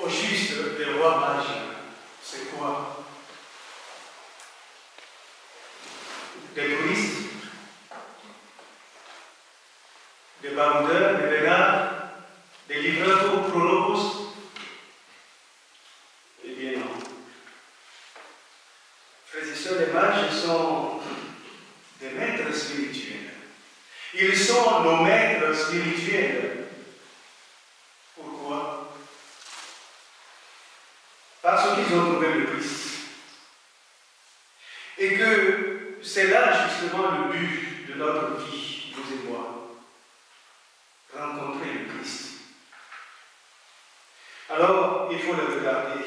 Au juste, les rois mages, c'est quoi? Des touristes, des baroudeurs, des vénards, des livreurs au chronopost? Eh bien non. Frères et sœurs, les mages sont des maîtres spirituels. Ils sont nos maîtres spirituels. Pourquoi? Parce qu'ils ont trouvé le Christ. Et que c'est là justement le but de notre vie, vous et moi. Rencontrer le Christ. Alors, il faut le regarder,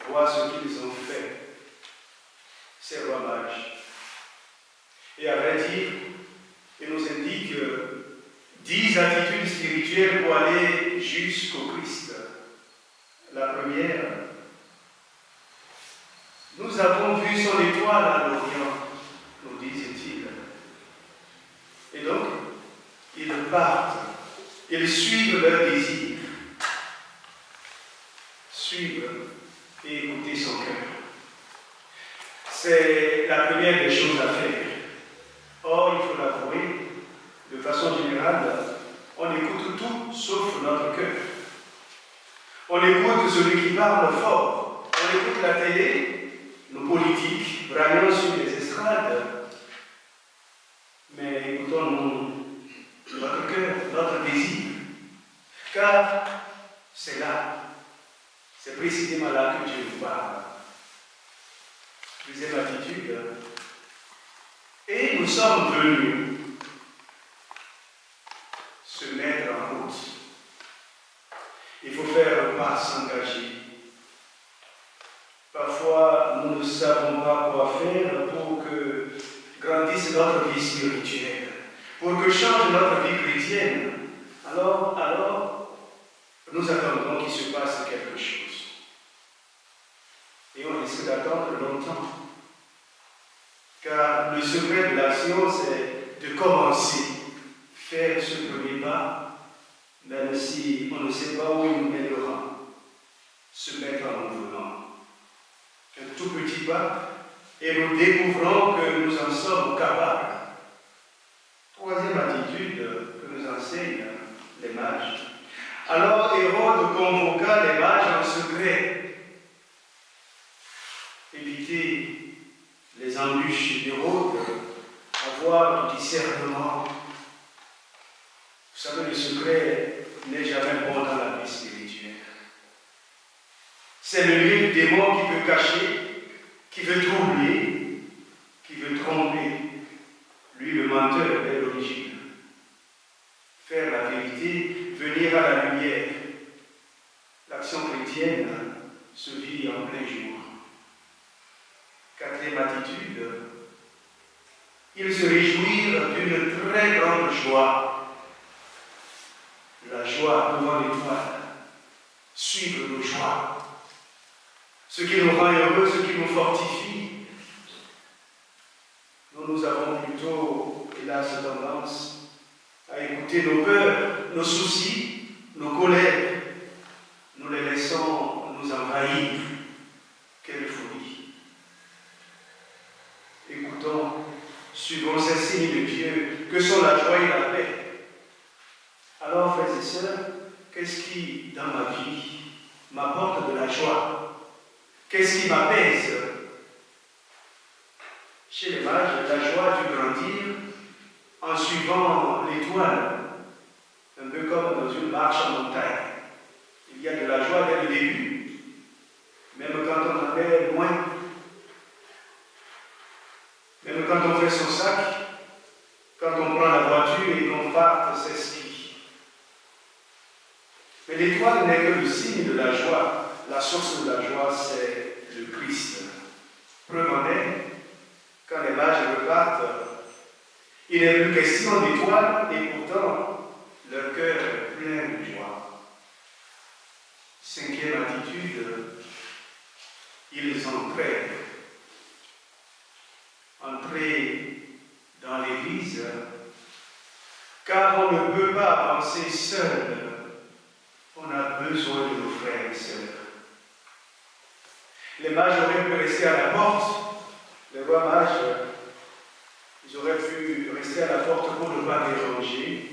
voir ce qu'ils ont fait, ces rois mages. Et à vrai dire, il nous indique 10 attitudes spirituelles pour aller jusqu'au Christ. La première, nous avons vu son étoile à l'Orient, nous disait-il. Et donc, ils partent, ils suivent leur désir, suivre et écouter son cœur. C'est la première des choses à faire. Or, il faut l'avouer, de façon générale, on écoute tout sauf notre cœur. On écoute celui qui parle fort. On écoute la télé, nos politiques, braillant sur les estrades. Mais écoutons-nous notre cœur, notre désir. Car c'est là, c'est précisément là que Dieu nous parle. Deuxième attitude. Et nous sommes venus se mettre en route. Il faut faire un pas, s'engager. Parfois, nous ne savons pas quoi faire pour que grandisse notre vie spirituelle, pour que change notre vie chrétienne. Alors, nous attendons qu'il se passe quelque chose. Et on risque d'attendre longtemps. Car le secret de l'action, c'est de commencer, faire ce premier pas, même si on ne sait pas où il nous mènera, se mettre en mouvement. Un tout petit pas, et nous découvrons que nous en sommes capables. Troisième attitude que nous enseignent les mages. Alors Hérode convoqua les mages en secret. Éviter les embûches d'Hérode, avoir du discernement. Vous savez, le secret n'est jamais bon dans la vie spirituelle. C'est le lieu du démon qui veut cacher, qui veut troubler, qui veut tromper. Lui, le menteur, est l'origine. Faire la vérité, venir à la lumière. L'action chrétienne se vit en plein jour. Quatrième attitude, ils se réjouirent d'une très grande joie. La joie devant l'étoile, suivre nos joies. Ce qui nous rend heureux, ce qui nous fortifie. Nous avons plutôt, hélas, tendance à écouter nos peurs, nos soucis, nos colères. Nous les laissons nous envahir. Quelle folie! Écoutons, suivons ces signes de Dieu, que sont la joie et la paix. Alors, frères et sœurs, qu'est-ce qui, dans ma vie, m'apporte de la joie? Qu'est-ce qui m'apaise? Chez les mages, la joie dut grandir en suivant l'étoile, un peu comme dans une marche en montagne. Il y a de la joie dès le début, même quand on en est loin. Même quand on fait son sac, quand on prend la voiture et qu'on part, c'est ski. Mais l'étoile n'est que le signe de la joie. La source de la joie, c'est le Christ. Preuve en est, quand les mages repartent, il n'est plus question d'étoile et pourtant leur cœur est plein de joie. Cinquième attitude, ils entrèrent. Entrer dans l'Église, car on ne peut pas avancer seul. On a besoin de nos frères. frères et sœurs. Les mages auraient pu rester à la porte. Les rois mages, ils auraient pu rester à la porte pour ne pas déranger.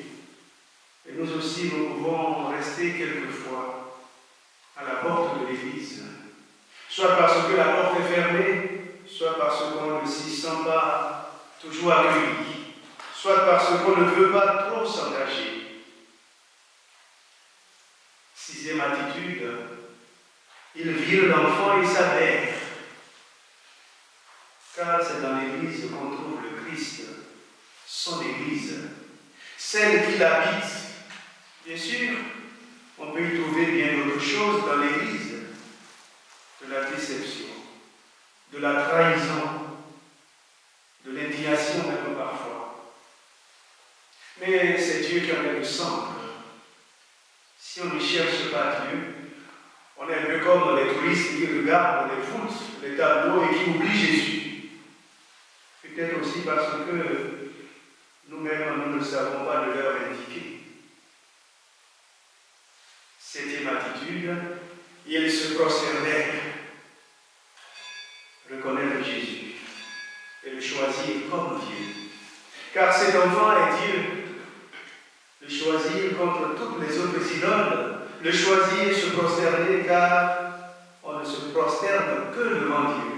Et nous aussi, nous pouvons rester quelquefois à la porte de l'église. Soit parce que la porte est fermée, soit parce qu'on ne s'y sent pas toujours accueilli, soit parce qu'on ne veut pas trop s'engager. Sixième attitude, il vire l'enfant et sa mère. Car c'est dans l'église qu'on trouve le Christ, son église, celle qui l'habite. Bien sûr, on peut y trouver bien d'autres choses dans l'église, de la déception, de la trahison, de l'indignation même parfois. Mais c'est Dieu qui en est le centre. Si on ne cherche pas Dieu, on est un peu comme les touristes qui regardent les voûtes, les tableaux et qui oublient Jésus. Peut-être aussi parce que nous-mêmes, nous ne savons pas de leur indiquer. Septième attitude, il se prosternait, reconnaître Jésus et le choisir comme Dieu. Car cet enfant est Dieu. Le choisir contre toutes les autres idoles, le choisir et se prosterner, car on ne se prosterne que devant Dieu.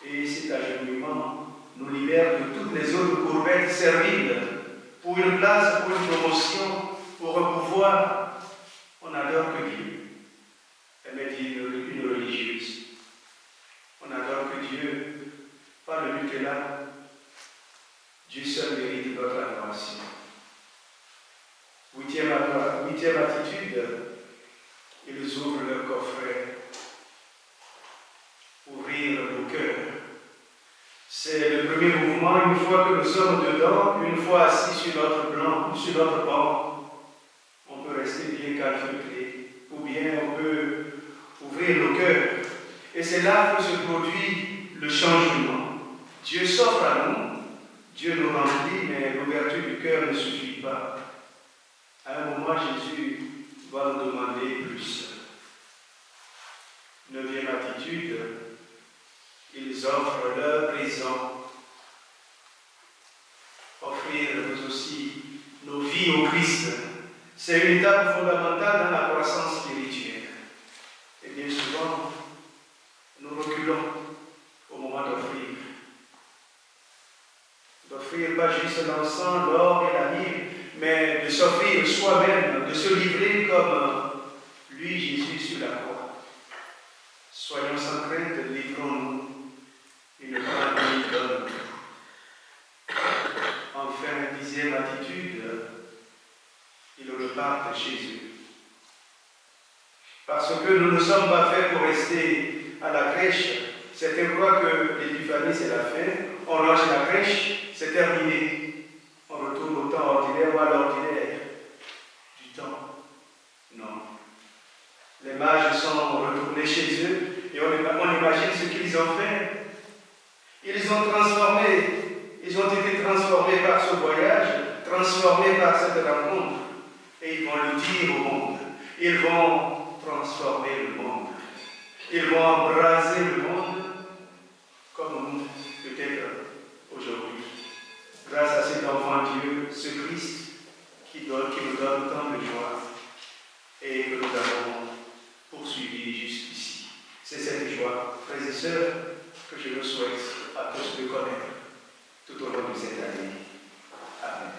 Et cet agenouillement nous libère de toutes les autres courbettes serviles pour une place, pour une promotion, pour un pouvoir. On n'adore que Dieu. Elle m'a dit une religieuse. On n'adore que Dieu. Pas le but est là. Dieu seul mérite notre adoration. Huitième attitude, ils ouvrent leur coffret. Ouvrir nos cœurs. C'est le premier mouvement. Une fois que nous sommes dedans, une fois assis sur notre banc, on peut rester bien calfeutré, ou bien on peut ouvrir nos cœurs. Et c'est là que se produit le changement. Dieu s'offre à nous, Dieu nous remplit, mais l'ouverture du cœur ne suffit pas. À un moment, Jésus va nous demander plus. Neuvième attitude, ils offrent leur présent. Offrir nous aussi nos vies au Christ. C'est une étape fondamentale dans la croissance spirituelle. Et bien souvent, nous reculons au moment d'offrir. D'offrir pas juste l'encens, l'or et la myrrhe, mais de s'offrir soi-même, de se livrer comme lui, Jésus, sur la croix. Soyons sans crainte, livrons-nous. Il ne prend pas une donne. Enfin, dixième attitude, ils repartent chez eux. Parce que nous ne sommes pas faits pour rester à la crèche. Certains croient que l'épiphanie c'est la fin, on lâche la crèche, c'est terminé. On retourne au temps ordinaire ou à l'ordinaire du temps. Non. Les mages sont retournés chez eux et on imagine ce qu'ils ont fait. Ils ont été transformés par ce voyage, transformés par cette rencontre. Et ils vont le dire au monde. Ils vont transformer le monde. Ils vont embraser le monde comme nous, peut-être aujourd'hui. Grâce à cet enfant Dieu, ce Christ qui nous donne tant de joie et que nous avons poursuivi jusqu'ici. C'est cette joie, frères et sœurs, que je nous souhaite à tous de connaître tout au long de cette année. Amen.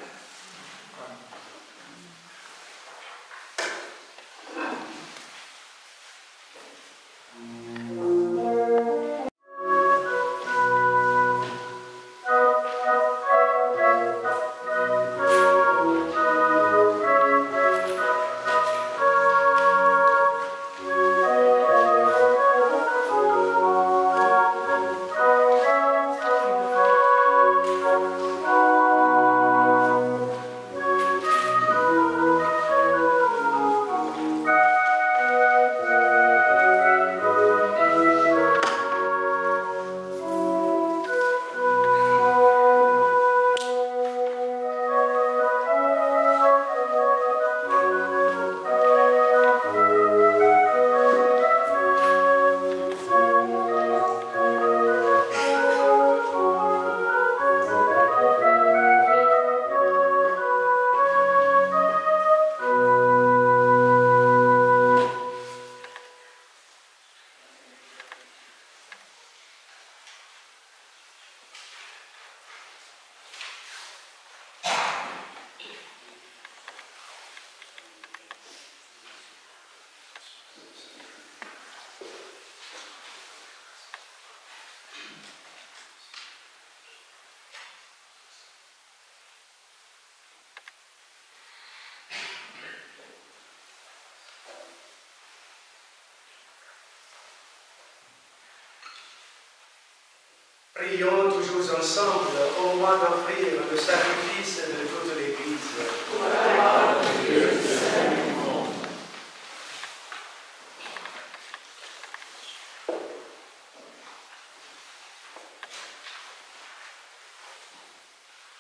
Prions toujours ensemble au moment d'offrir le sacrifice de toute l'Église.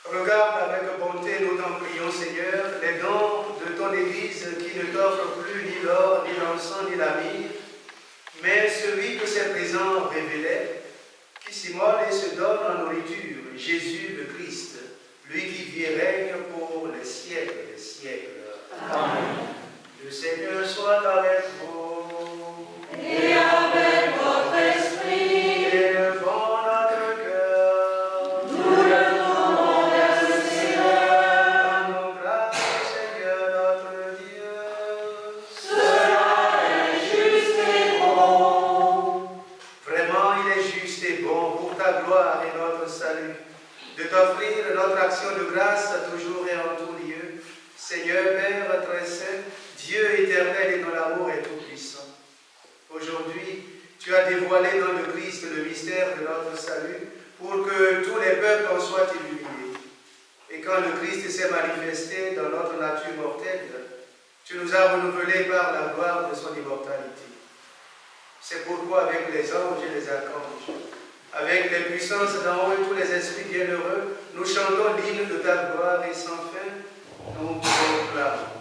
Regarde avec bonté, nous t'en prions, Seigneur, les dons de ton Église qui ne t'offrent plus ni l'or, ni l'encens, ni la myrrhe, mais celui que ses présents révélaient, qui s'immole et se donne en nourriture, Jésus le Christ, lui qui vit et règne pour les siècles des siècles. Amen. Le Seigneur soit avec vous. Et avec votre esprit. Élevons notre cœur. Nous le donnons vers le Seigneur. Rendons grâce au Seigneur notre Dieu. Cela est juste et bon. Vraiment, il est juste et bon pour ta gloire et notre salut, de t'offrir notre action de grâce toujours et en tout lieu. Seigneur Père très saint, Dieu éternel et dont l'amour est tout-puissant. Aujourd'hui, tu as dévoilé dans le Christ le mystère de notre salut pour que tous les peuples en soient illuminés. Et quand le Christ s'est manifesté dans notre nature mortelle, tu nous as renouvelés par la gloire de son immortalité. C'est pourquoi avec les anges et les archanges, avec les puissances d'en haut et tous les esprits bienheureux, nous chantons l'hymne de ta gloire et sans fin, nous proclamons.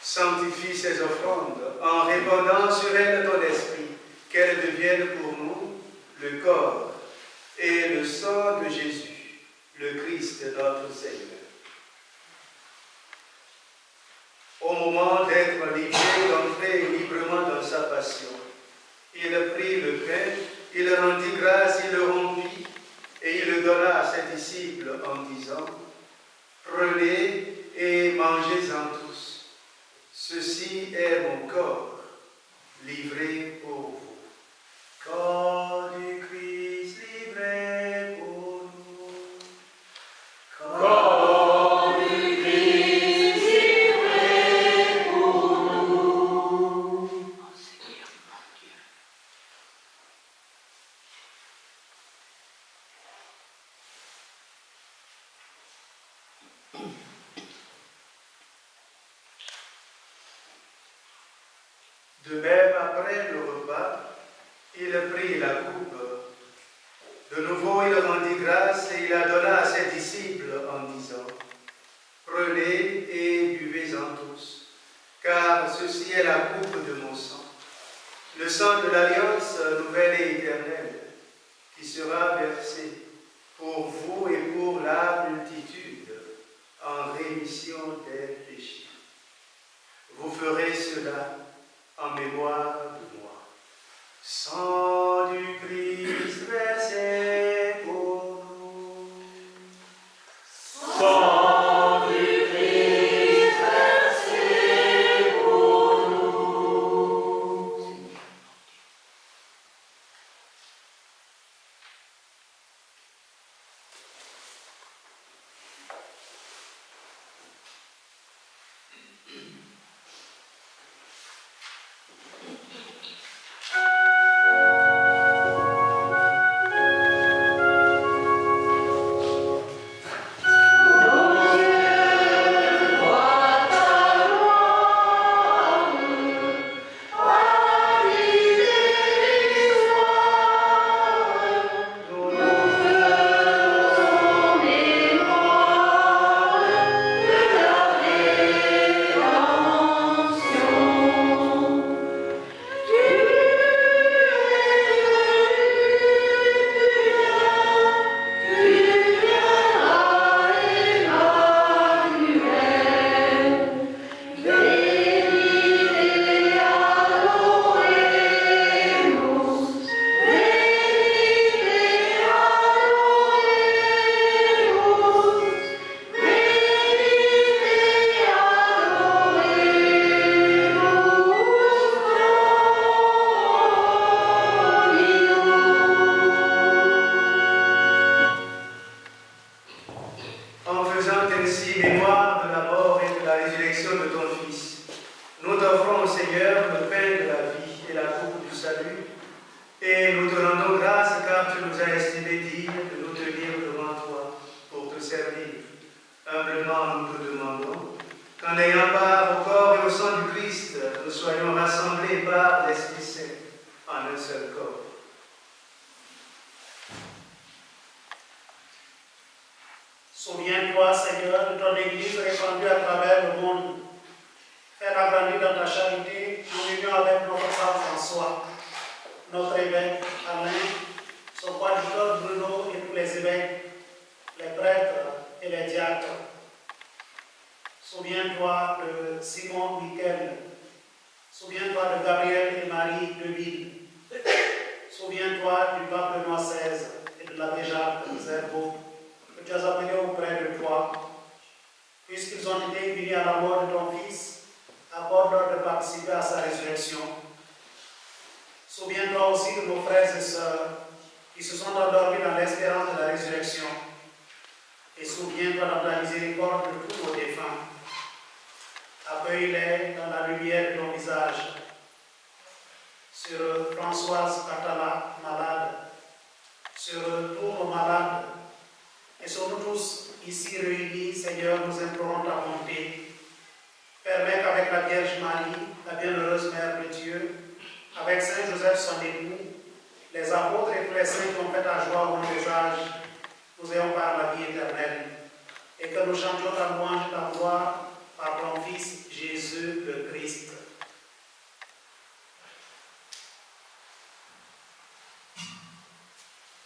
Sanctifie ces offrandes en répandant sur elles ton esprit, qu'elles deviennent pour nous le corps et le sang de Jésus, le Christ notre Seigneur. Au moment d'être livré, d'entrer librement dans sa passion, il prit le pain, il rendit grâce, il le rompit et il le donna à ses disciples en disant: prenez et mangez-en tous. Ceci est mon corps, livré pour vous. Corps du Christ livré pour nous. Corps du Christ livré pour nous. Oh Seigneur, mon Dieu. De même, après le repas, il prit la coupe. De nouveau, il rendit grâce et il la donna à ses disciples en disant: prenez et buvez-en tous, car ceci est la coupe de mon sang, le sang de l'alliance nouvelle et éternelle, qui sera versé pour vous et pour la multitude en rémission des péchés. Vous ferez cela en mémoire de moi. Sang du Christ versé pour nous. Sang du Christ versé pour nous. Souviens-toi, Seigneur, de ton Église répandue à travers le monde. Fais-la grandir dans ta charité en union avec notre pape François, notre évêque Alain, son coadjuteur Bruno et tous les évêques, les prêtres et les diacres. Souviens-toi de Simon Michel. Souviens-toi de Gabriel et Marie Deville. Souviens-toi du pape Benoît XVI et de l'abbé Jacques Zerbo, que tu as appelés auprès de toi. Puisqu'ils ont été unis à la mort de ton Fils, accorde-leur de participer à sa résurrection. Souviens-toi aussi de nos frères et sœurs qui se sont endormis dans l'espérance de la résurrection. Et souviens-toi dans ta miséricorde de tous nos défunts. Accueille-les dans la lumière de ton visage. Sur Françoise Catala, malade, sur tous nos malades, et sur nous tous ici réunis, Seigneur, nous implorons ta bonté. Permets qu'avec la Vierge Marie, la bienheureuse Mère de Dieu, avec Saint Joseph son époux, les apôtres et tous les saints qui ont fait ta joie au long des âges, nous ayons par la vie éternelle, et que nous chantions ta louange et ta gloire par ton Fils Jésus le Christ.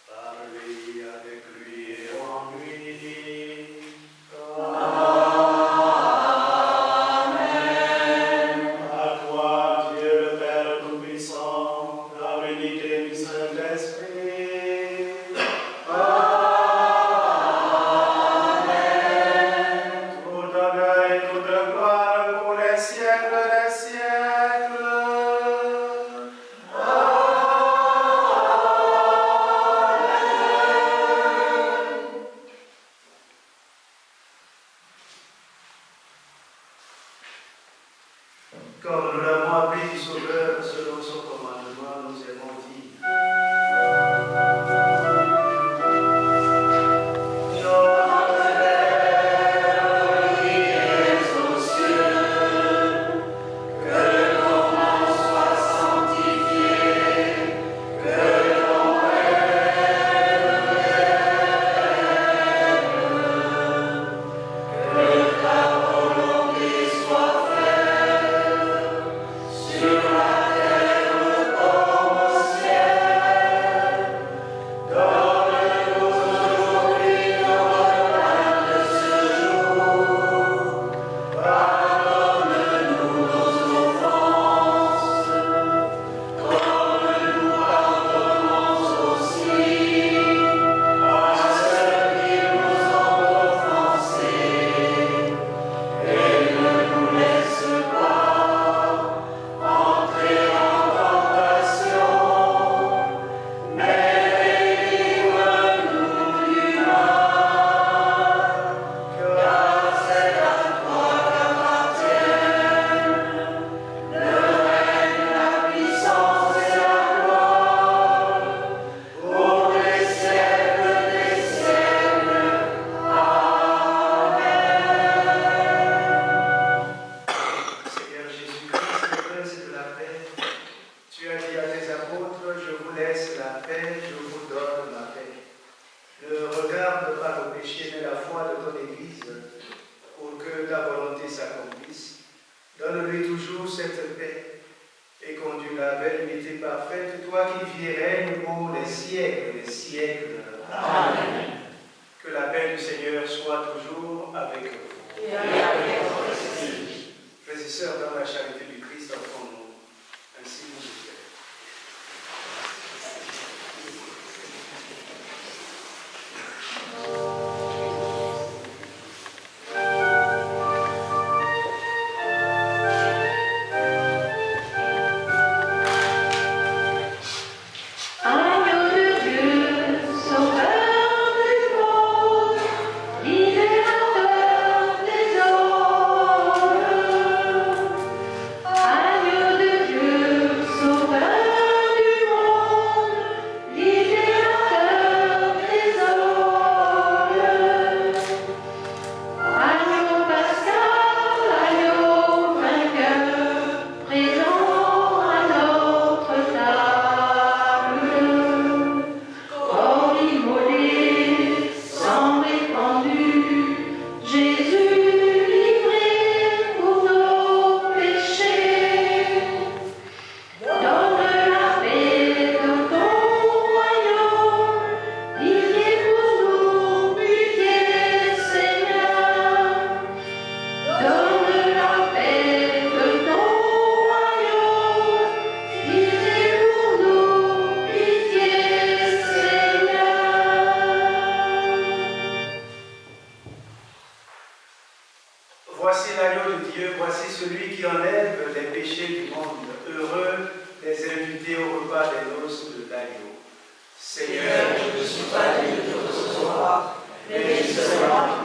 Parlez avec lui et en lui. Amen. À toi, Dieu le Père Tout-Puissant, dans l'unité du Saint-Esprit. Amen. Tout honneur et toute gloire pour les siècles des siècles. Comme nous l'avons appelé du Sauveur selon son commandement, nous avons dit. Donne-lui toujours cette paix et conduis-la vers l'unité parfaite, toi qui vis et règnes pour les siècles des siècles. Amen. Que la paix du Seigneur soit toujours avec vous. Et avec votre esprit. Frères et sœurs, dans la charité du Christ, offrons-nous ainsi nous de Dieu. Agneau de Dieu, sauveur l'agneau de Dieu, voici celui qui enlève les péchés du monde. Heureux les invités au repas des noces de l'agneau. Seigneur, je ne suis pas digne de te recevoir, mais dis seulement